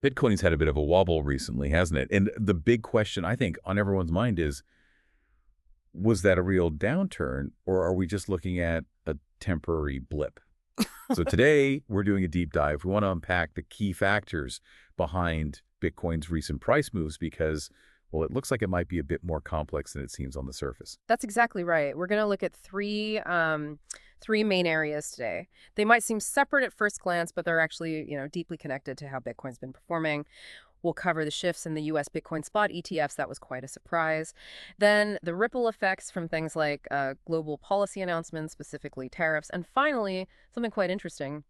Bitcoin's had a bit of a wobble recently, hasn't it? And the big question, I think, on everyone's mind is, was that a real downturn, or are we just looking at a temporary blip? So today, we're doing a deep dive. We want to unpack the key factors behind Bitcoin's recent price moves because, well, it looks like it might be a bit more complex than it seems on the surface. That's exactly right. We're going to look at three main areas today. They might seem separate at first glance, but they're actually, deeply connected to how Bitcoin's been performing. We'll cover the shifts in the U.S. Bitcoin spot ETFs. That was quite a surprise. Then the ripple effects from things like global policy announcements, specifically tariffs. And finally, something quite interesting,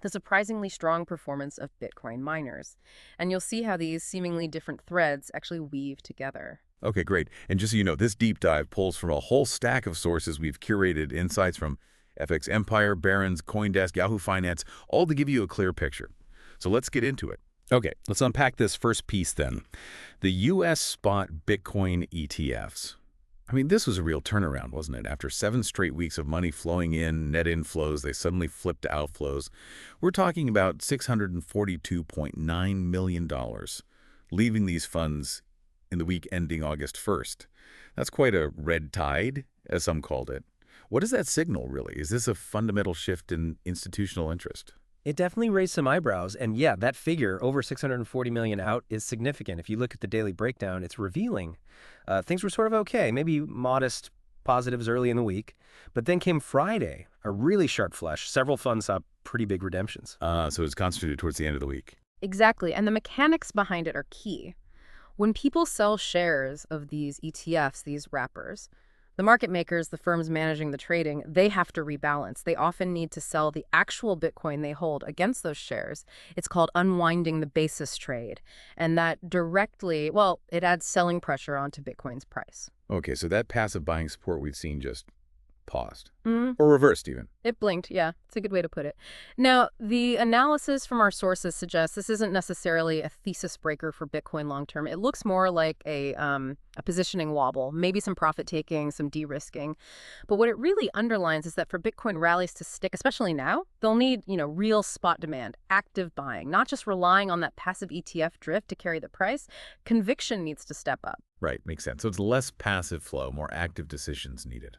the surprisingly strong performance of Bitcoin miners. And you'll see how these seemingly different threads actually weave together. Okay, great. And just so you know, this deep dive pulls from a whole stack of sources. We've curated insights from FX Empire, Barron's, CoinDesk, Yahoo Finance, all to give you a clear picture. So let's get into it. Okay, let's unpack this first piece then. The U.S. spot Bitcoin ETFs. I mean, this was a real turnaround, wasn't it? After 7 straight weeks of money flowing in, net inflows, they suddenly flipped to outflows. We're talking about $642.9 million, leaving these funds in the week ending August 1st. That's quite a red tide, as some called it. What does that signal, really? Is this a fundamental shift in institutional interest? It definitely raised some eyebrows, and yeah, that figure, over 640 million out, is significant. If you look at the daily breakdown, it's revealing. Things were sort of okay, maybe modest positives early in the week, but then came Friday, a really sharp flush. Several funds saw pretty big redemptions. So it's concentrated towards the end of the week. Exactly, and the mechanics behind it are key. When people sell shares of these ETFs, these wrappers, the market makers, the firms managing the trading, they have to rebalance. They often need to sell the actual Bitcoin they hold against those shares. It's called unwinding the basis trade. And that directly, well, it adds selling pressure onto Bitcoin's price. Okay, so that passive buying support we've seen just paused. Mm, Or reversed, even. it blinked, yeah. It's a good way to put it. Now, the analysis from our sources suggests this isn't necessarily a thesis breaker for Bitcoin long term. It looks more like a positioning wobble, maybe some profit taking, some de-risking. But what it really underlines is that for Bitcoin rallies to stick, especially now, they'll need, real spot demand, active buying, not just relying on that passive ETF drift to carry the price. Conviction needs to step up. Right, makes sense. So it's less passive flow, more active decisions needed.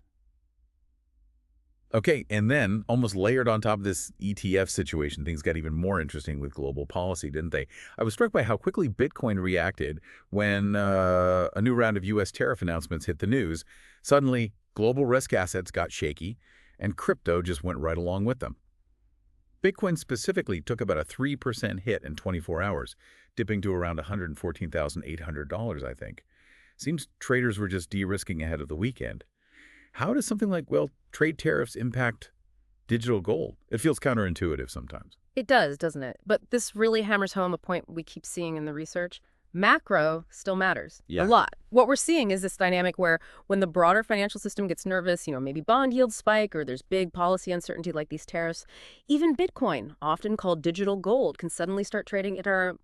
Okay, and then, almost layered on top of this ETF situation, things got even more interesting with global policy, didn't they? I was struck by how quickly Bitcoin reacted when a new round of U.S. tariff announcements hit the news. Suddenly, global risk assets got shaky, and crypto just went right along with them. Bitcoin specifically took about a 3% hit in 24 hours, dipping to around $114,800, I think. Seems traders were just de-risking ahead of the weekend. How does something like, trade tariffs impact digital gold? It feels counterintuitive sometimes. It does, doesn't it? But this really hammers home a point we keep seeing in the research. Macro still matters a lot. What we're seeing is this dynamic where when the broader financial system gets nervous, maybe bond yields spike or there's big policy uncertainty like these tariffs, even Bitcoin, often called digital gold, can suddenly start trading at a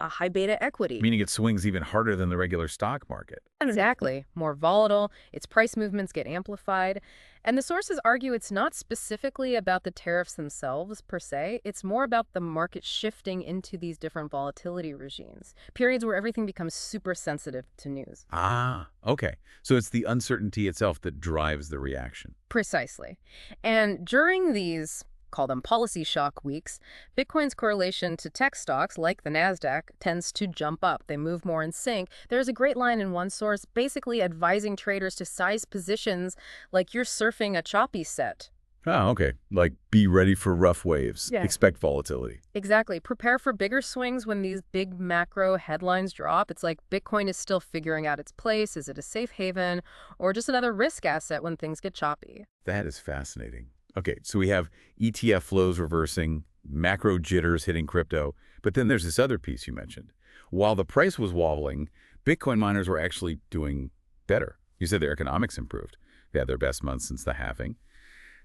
high beta equity. Meaning it swings even harder than the regular stock market. Exactly. More volatile, its price movements get amplified. And the sources argue it's not specifically about the tariffs themselves per se. It's more about the market shifting into these different volatility regimes, periods where everything becomes super sensitive to news. Ah, okay. So it's the uncertainty itself that drives the reaction. Precisely. And during these, call them policy shock weeks, Bitcoin's correlation to tech stocks like the NASDAQ tends to jump up. They move more in sync. There's a great line in one source basically advising traders to size positions like you're surfing a choppy set. Oh, okay. Like, be ready for rough waves. Yeah. Expect volatility. Exactly. Prepare for bigger swings when these big macro headlines drop. It's like Bitcoin is still figuring out its place. Is it a safe haven or just another risk asset when things get choppy? That is fascinating. Okay, so we have ETF flows reversing, macro jitters hitting crypto, but then there's this other piece you mentioned. While the price was wobbling, Bitcoin miners were actually doing better. You said their economics improved. They had their best month since the halving.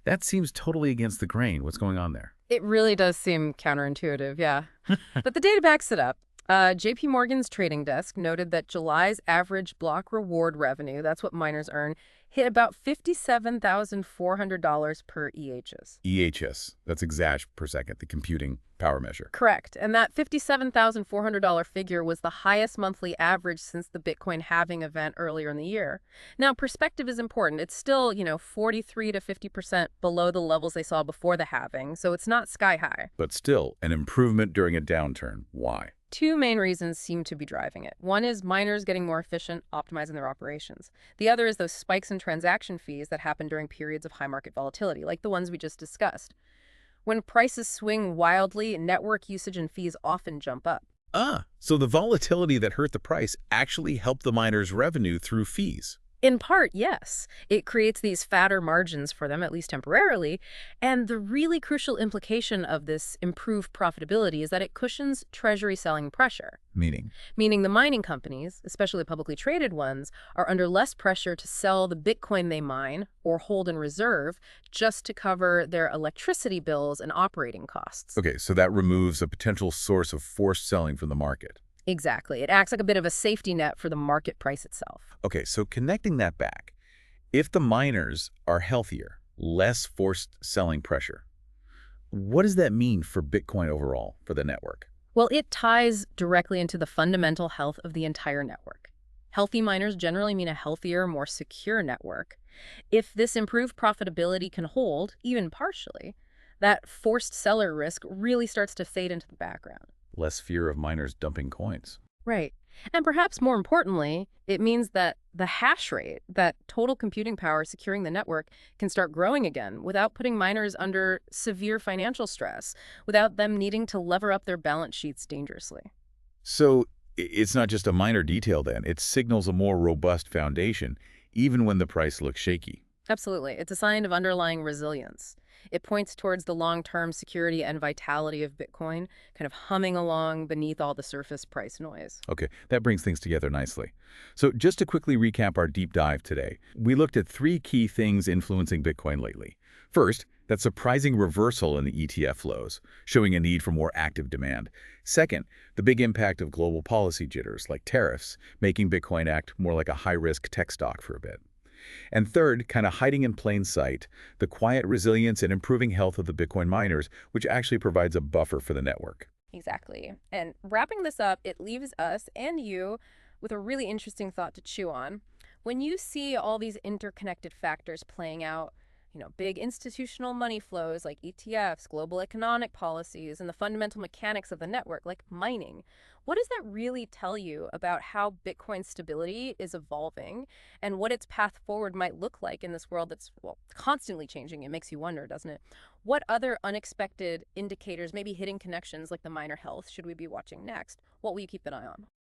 That seems totally against the grain. What's going on there? It really does seem counterintuitive, yeah. But the data backs it up. JPMorgan's trading desk noted that July's average block reward revenue, that's what miners earn, hit about $57,400 per EHS. EHS, that's exahash per second, the computing power measure. Correct. And that $57,400 figure was the highest monthly average since the Bitcoin halving event earlier in the year. Now, perspective is important. It's still, 43 to 50% below the levels they saw before the halving, so it's not sky high. But still, an improvement during a downturn. Why? Two main reasons seem to be driving it. One is miners getting more efficient, optimizing their operations. The other is those spikes in transaction fees that happen during periods of high market volatility, like the ones we just discussed. When prices swing wildly, network usage and fees often jump up. So the volatility that hurt the price actually helped the miners' revenue through fees. In part, yes. It creates these fatter margins for them, at least temporarily. And the really crucial implication of this improved profitability is that it cushions treasury selling pressure. Meaning Meaning the mining companies, especially publicly traded ones, are under less pressure to sell the Bitcoin they mine or hold in reserve just to cover their electricity bills and operating costs. Okay, so that removes a potential source of forced selling from the market. Exactly. It acts like a bit of a safety net for the market price itself. Okay, so connecting that back, if the miners are healthier, less forced selling pressure, what does that mean for Bitcoin overall, for the network? Well, it ties directly into the fundamental health of the entire network. Healthy miners generally mean a healthier, more secure network. If this improved profitability can hold, even partially, that forced seller risk really starts to fade into the background. Less fear of miners dumping coins. Right. And perhaps more importantly, it means that the hash rate, that total computing power securing the network, can start growing again without putting miners under severe financial stress, without them needing to lever up their balance sheets dangerously. So it's not just a minor detail then, it signals a more robust foundation, even when the price looks shaky. Absolutely. It's a sign of underlying resilience. It points towards the long-term security and vitality of Bitcoin, kind of humming along beneath all the surface price noise. Okay, that brings things together nicely. So just to quickly recap our deep dive today, we looked at three key things influencing Bitcoin lately. First, that surprising reversal in the ETF flows, showing a need for more active demand. Second, the big impact of global policy jitters like tariffs, making Bitcoin act more like a high-risk tech stock for a bit. And third, kind of hiding in plain sight, the quiet resilience and improving health of the Bitcoin miners, which actually provides a buffer for the network. Exactly. And wrapping this up, it leaves us and you with a really interesting thought to chew on. When you see all these interconnected factors playing out, big institutional money flows like ETFs, global economic policies, and the fundamental mechanics of the network like mining, what does that really tell you about how Bitcoin's stability is evolving and what its path forward might look like in this world that's, well, constantly changing? It makes you wonder, doesn't it? What other unexpected indicators, maybe hidden connections like the miner health, should we be watching next? What will you keep an eye on?